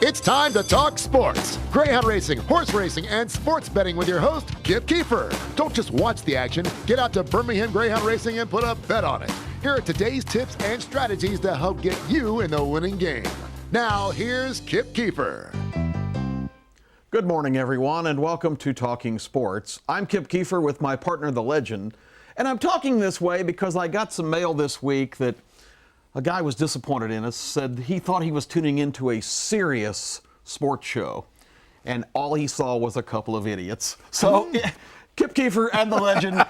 It's time to talk sports. Greyhound racing, horse racing, and sports betting with your host, Kip Kiefer. Don't just watch the action. Get out to Birmingham Greyhound Racing and put a bet on it. Here are today's tips and strategies to help get you in the winning game. Now, here's Kip Kiefer. Good morning, everyone, and welcome to Talking Sports. I'm Kip Kiefer with my partner, The Legend, and I'm talking this way because I got some mail this week that a guy was disappointed in us, said he thought he was tuning into a serious sports show, and all he saw was a couple of idiots. So, Kip Kiefer and The Legend,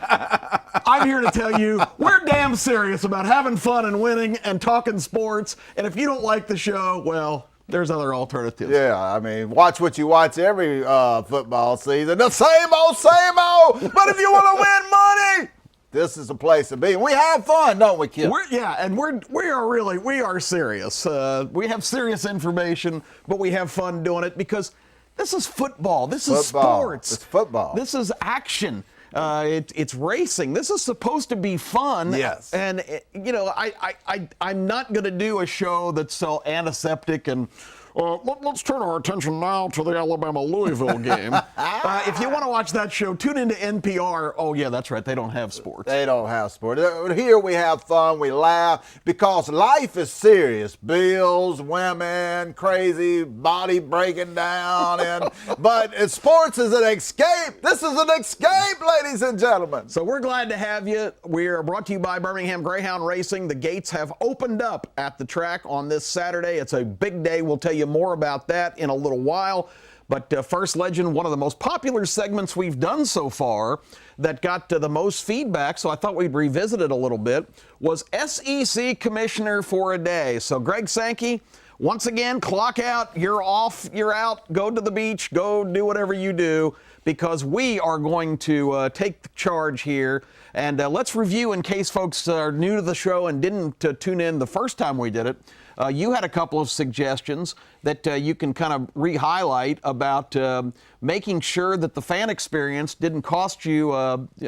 I'm here to tell you we're damn serious about having fun and winning and talking sports, and if you don't like the show, well, there's other alternatives. Yeah, I mean, watch what you watch every football season. The same old, same old. But if you want to win money, this is the place to be. We have fun, don't we, Kip? We are serious. We have serious information, but we have fun doing it because this is football. This is sports. It's football. This is action. It's racing. This is supposed to be fun. Yes. And I'm not going to do a show that's so antiseptic and. Let's turn our attention now to the Alabama-Louisville game. If you want to watch that show, tune into NPR. Oh, yeah, that's right. They don't have sports. They don't have sports. Here we have fun. We laugh because life is serious. Bills, women, crazy, body breaking down. But sports is an escape. This is an escape, ladies and gentlemen. So we're glad to have you. We are brought to you by Birmingham Greyhound Racing. The gates have opened up at the track on this Saturday. It's a big day. We'll tell you more about that in a little while. But first, Legend, one of the most popular segments we've done so far that got the most feedback, so I thought we'd revisit it a little bit, was SEC Commissioner for a Day. So Greg Sankey, once again, clock out, you're off, you're out, go to the beach, go do whatever you do, because we are going to take the charge here. And let's review, in case folks are new to the show and didn't tune in the first time we did it. You had a couple of suggestions that you can kind of re-highlight about making sure that the fan experience didn't cost you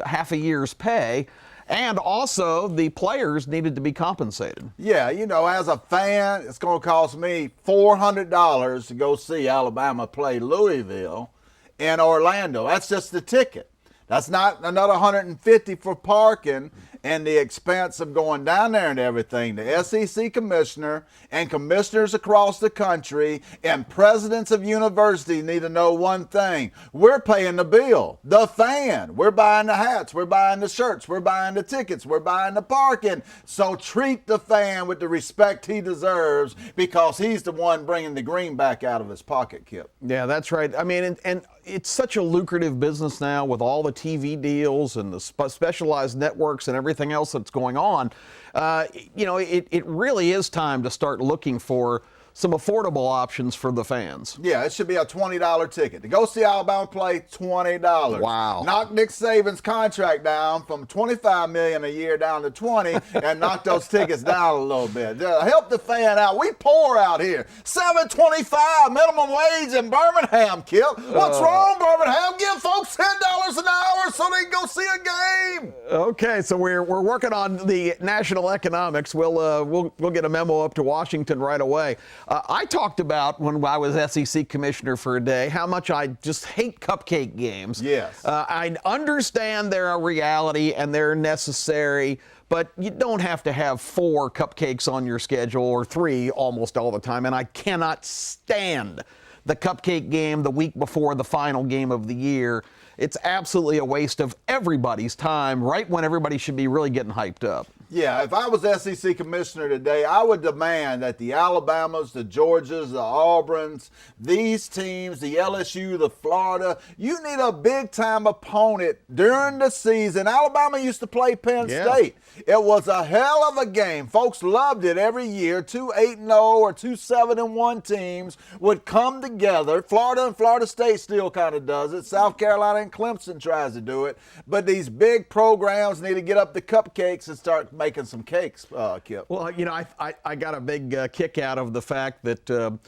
half a year's pay, and also the players needed to be compensated. Yeah, as a fan, it's going to cost me $400 to go see Alabama play Louisville in Orlando. That's just the ticket. That's not another $150 for parking and the expense of going down there and everything. The SEC commissioner and commissioners across the country and presidents of universities need to know one thing. We're paying the bill. The fan. We're buying the hats. We're buying the shirts. We're buying the tickets. We're buying the parking. So treat the fan with the respect he deserves because he's the one bringing the greenback out of his pocket, Kip. Yeah, that's right. I mean, and it's such a lucrative business now with all the TV deals and the specialized networks and everything else that's going on. It really is time to start looking for some affordable options for the fans. Yeah, it should be a $20 ticket. To go see Alabama play, $20. Wow. Knock Nick Saban's contract down from $25 million a year down to $20 and knock those tickets down a little bit. Help the fan out. We poor out here. $7.25 minimum wage in Birmingham, Kip. What's wrong, Birmingham? Give folks $10 an hour so they can go see a game. Okay, so we're working on the national economics. We'll get a memo up to Washington right away. I talked about when I was SEC commissioner for a day how much I just hate cupcake games. Yes. I understand they're a reality and they're necessary, but you don't have to have 4 cupcakes on your schedule or 3 almost all the time. And I cannot stand the cupcake game the week before the final game of the year. It's absolutely a waste of everybody's time right when everybody should be really getting hyped up. Yeah, if I was SEC commissioner today, I would demand that the Alabamas, the Georgias, the Auburns, these teams, the LSU, the Florida, you need a big-time opponent during the season. Alabama used to play Penn State. It was a hell of a game. Folks loved it every year. 2 8-0 or 2 7-1 teams would come together. Florida and Florida State still kind of does it. South Carolina and Clemson tries to do it. But these big programs need to get up the cupcakes and start making some cakes, Kip. Well, I got a big kick out of the fact that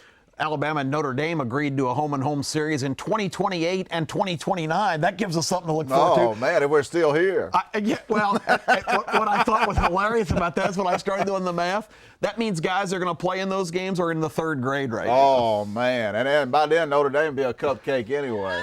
Alabama and Notre Dame agreed to a home-and-home series in 2028 and 2029. That gives us something to look forward to. Oh, man, if we're still here. What I thought was hilarious about that is when I started doing the math, that means guys are going to play in those games are in the third grade right now. Oh, man. And then by then, Notre Dame will be a cupcake anyway.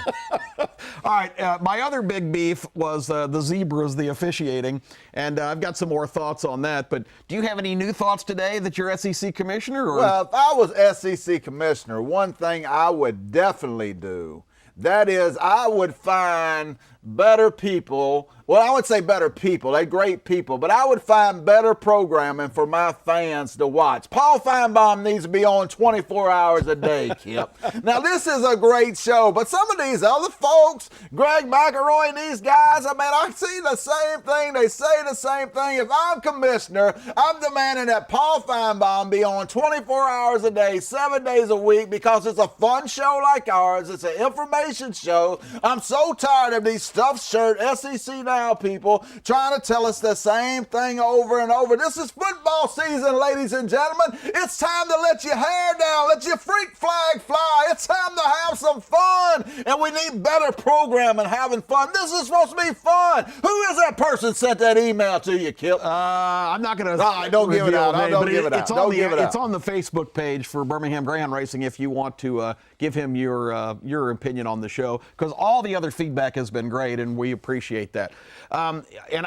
All right, my other big beef was the Zebras, the officiating, and I've got some more thoughts on that. But do you have any new thoughts today that you're SEC commissioner? Or? Well, if I was SEC commissioner, one thing I would definitely do, that is I would find better people. Well, I would say better people. They're great people. But I would find better programming for my fans to watch. Paul Feinbaum needs to be on 24 hours a day, Kip. Now, this is a great show. But some of these other folks, Greg McElroy and these guys, I mean, I see the same thing. They say the same thing. If I'm commissioner, I'm demanding that Paul Feinbaum be on 24 hours a day, 7 days a week, because it's a fun show like ours. It's an information show. I'm so tired of these stuffed shirt SEC Now people trying to tell us the same thing over and over. This is football season, ladies and gentlemen. It's time to let your hair down, let your freak flag fly. It's time to have some fun, and we need better programming, having fun. This is supposed to be fun. Who is that person sent that email to you, Kip? I'm not going to. Don't give it out. Don't give it out. Don't give it out. It's on the Facebook page for Birmingham Greyhound Racing if you want to give him your opinion on the show, because all the other feedback has been great, and we appreciate that. And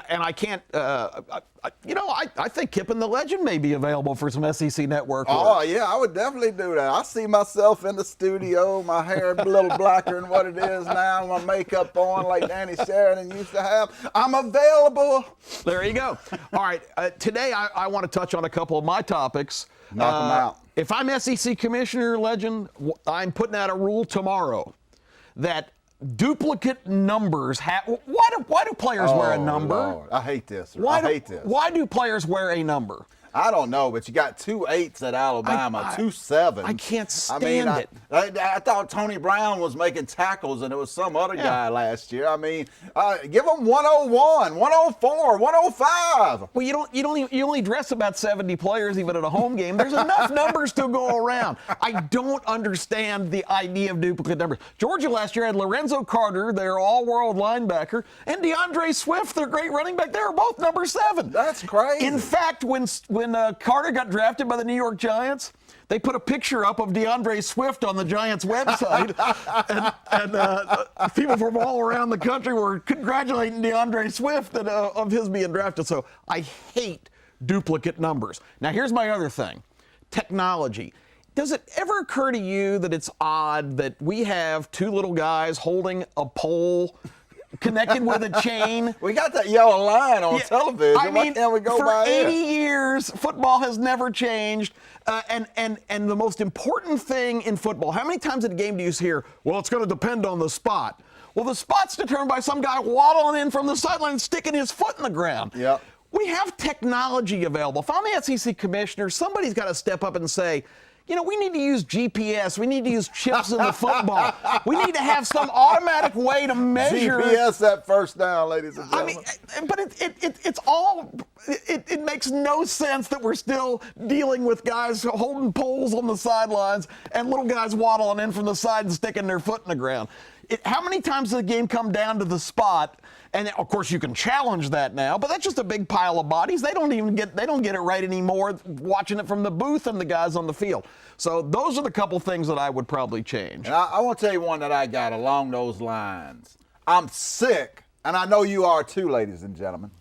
I can't, I think Kip and the Legend may be available for some SEC Network work. Oh, yeah, I would definitely do that. I see myself in the studio, my hair a little blacker than what it is now, my makeup on like Danny Sheridan used to have. I'm available. There you go. All right, today I want to touch on a couple of my topics. Knock them out. If I'm SEC Commissioner, Legend, I'm putting out a rule tomorrow that duplicate numbers why do players wear a number? Lord. I hate this. Why do players wear a number? I don't know, but you got 2 8s at Alabama, 2 7s. I can't stand it. I thought Tony Brown was making tackles, and it was some other guy last year. I mean, give them 101, 104, 105. Well, you only dress about 70 players even at a home game. There's enough numbers to go around. I don't understand the idea of duplicate numbers. Georgia last year had Lorenzo Carter, their all-world linebacker, and DeAndre Swift, their great running back. They were both number 7. That's crazy. In fact, when Carter got drafted by the New York Giants, they put a picture up of DeAndre Swift on the Giants website, and people from all around the country were congratulating DeAndre Swift of his being drafted. So I hate duplicate numbers. Now, here's my other thing. Technology. Does it ever occur to you that it's odd that we have 2 little guys holding a pole connected with a chain? We got that yellow line on television. I mean, why can't we go for by 80 it? years, football has never changed. And the most important thing in football, how many times in a game do you hear, well, it's going to depend on the spot? Well, the spot's determined by some guy waddling in from the sideline and sticking his foot in the ground. Yep. We have technology available. If I'm the SEC commissioner, somebody's got to step up and say, we need to use GPS. We need to use chips in the football. We need to have some automatic way to measure. GPS that first down, ladies and gentlemen. I mean, but it's all. It makes no sense that we're still dealing with guys holding poles on the sidelines and little guys waddling in from the side and sticking their foot in the ground. How many times does the game come down to the spot? And of course, you can challenge that now, but that's just a big pile of bodies. They don't get it right anymore watching it from the booth and the guys on the field. So those are the couple things that I would probably change. And I want to tell you one that I got along those lines. I'm sick, and I know you are too, ladies and gentlemen.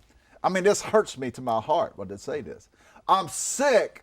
I mean, this hurts me to my heart when I say this. I'm sick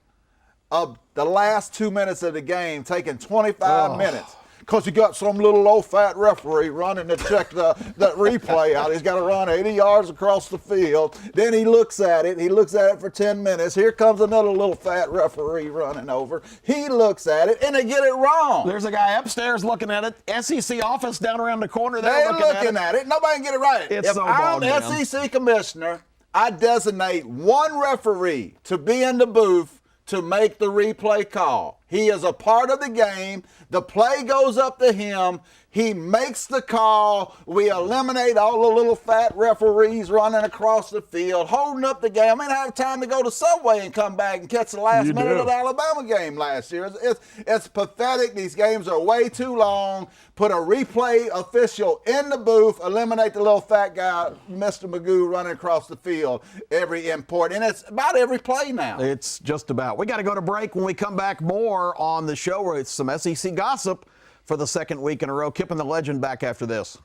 of the last 2 minutes of the game taking 25 minutes. Because you got some little low-fat referee running to check the replay out. He's got to run 80 yards across the field. Then he looks at it. He looks at it for 10 minutes. Here comes another little fat referee running over. He looks at it, and they get it wrong. There's a guy upstairs looking at it. SEC office down around the corner. They're looking at it. Nobody can get it right. If I'm SEC commissioner, I designate one referee to be in the booth to make the replay call. He is a part of the game. The play goes up to him. He makes the call. We eliminate all the little fat referees running across the field, holding up the game. I didn't have time to go to Subway and come back and catch the last minute of the Alabama game last year. It's pathetic. These games are way too long. Put a replay official in the booth, eliminate the little fat guy, Mr. Magoo, running across the field every import. And it's about every play now. It's just about. We got to go to break. When we come back, more on the show with some SEC gossip for the second week in a row. Kip and the Legend back after this.